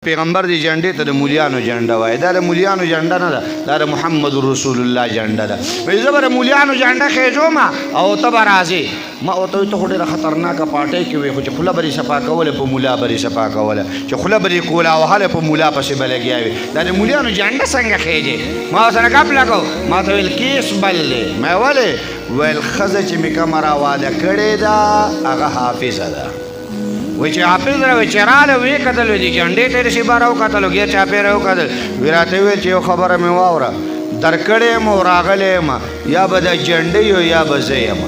پیغمبر دی جنډې ته د مولیانو جنډه وای دا د مولیانو جنډه نه ده دا د محمد رسول الله جنډه ده وای زه به د مولیانو جنډه خېجوم او ته به راځې ما ورته ته خو ډېره خطرناکه پارټۍ کې وې خو چې خوله به یې صفا کوله په مولا به یې صفا کوله چې خوله به یې کوله وهله په مولا پسې به لګیا وي دا د مولیانو جنډه څنګه خېجې ما ورسره ګپ لګو ما ته ویل کیس بل دی ما ولې ویل ښځه چې مې کومه راواده کړې ده هغه حافظه ده وی چې حافظ راوی چې راله وی کتل وی دي جنډې ته رسې بار وکتل غیر چاپېره وکتل وی راته ویل چې یو خبره مې واوره درکړې یم او راغلی یم یا به دا جنډۍ یا به زه یم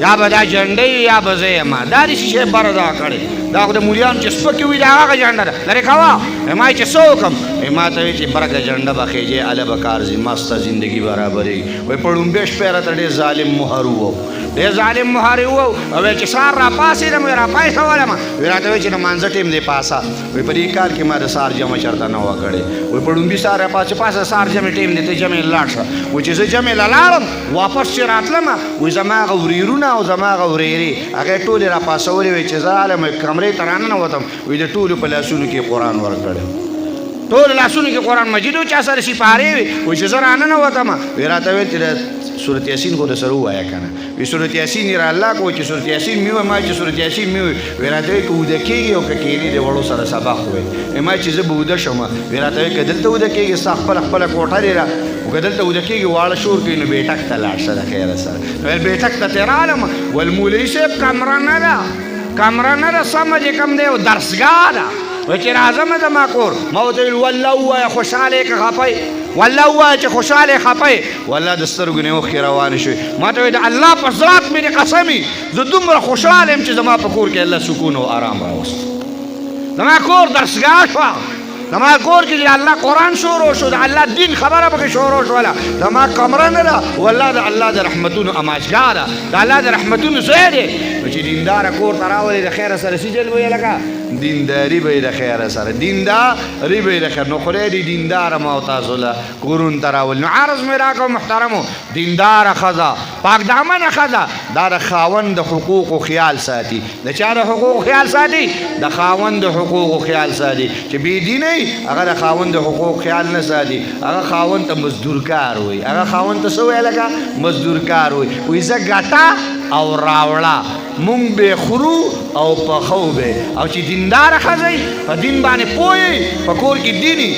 یا به دا جنډۍ یا به زه یم دا دې شیشې بره دا کړې دا خو د مولیانو چې سپکې وي د هغه جنډه ده لرې کوه ما چې څه وکړم ما ته وی چې برګه جنډه به خېجې هله به کار ځي مسته زندګي برابرېږي وی په ړومبې شپې راته ډېر ظالم مهر وو ډېر ظالم مهر وو او وی چې سهار راپاڅېدم وی راپاڅولم وی راته وی چې لمانځه ټیم دی پاسه وی په دې کال کې ما د سهار جمع چېرته نه وه کړې وی په ړومبي سهار راپاڅې پاسه سهار جمع ټیم دی ته جمع لاړ شه وی چې زه جمع له لاړم واپس چې راتلم وی زما هغه ورېرونه او زما هغه ورېرې هغې ټولې راپاڅولې وی چې زه رالم کمرې ته راننوتم وی د ټولو په لاسونو کې قرآن ورکړی ټول لاسونو کې قرآن مجید و چا سره سپارې وي وایي چې زه راننوتم وی راته ویل چې د سورت یاسین خو د سره ووایه که نه وی سورت یاسین یې راالله که چې سورت یاسین مې ووایه ما چې سورت یاسین مې ووایي وی راته وایي که اوده کېږي او که کېني د وړو سره سبق ووایي ما چې زه به اوده شم وی راته وایي که دلته اوده کېږي ستا خپله کوټه دی را که دلته اوده کېږي واړه شور کوي نو بیټک ته لاړ شه د خیره سره ویل بیټک ته ترې رالم ویل مولوي صاحب کمره نه ده کمره نه ده سمه چې کوم دی درسګاه ده وی چې راځم زما کور ما ورته ویل والله ووایه خوشحاله یې که خفه والله ووایه چې خوشحاله یې خفه والله د سترګو نه اوښکې روانې شوې ما ته وایي د الله په ذات مې دې قسم زه دومره خوشحاله یم چې زما په کور کې الله سکون او آرام راوست زما کور درسګاه شوه زما کور کې د الله قرآن شروع شو د الله دین خبره پکې شروع شوله زما کمره نه ده والله د الله د رحمتونو اماجګاه ده د الله د رحمتونو ځای دی نو چې دینداره کور ته راولې د خیره سره سجل ویې لکه دینداري به یې د خیره سره دینداري به یې د خیر نو خدای دې دینداره ما او تاسو له کورونو ته راولي نو عرض مې راکړو محترمو دینداره ښځه پاکدامنه ښځه دا د خاوند د حقوقو خیال ساتي د چا د حقوقو خیال ساتي د خاوند د حقوقو خیال ساتي چې بېدینه هغه د خاوند د حقوق خیال نه ساتي هغه خاوند ته مزدورکار وایي هغه خاوند ته څه وایي لکه مزدورکار وایي زه ګټه او راوړه مونږ به خورو او پخو به او چې دینداره ښځه په دین باندې پوهې په کور کې دیني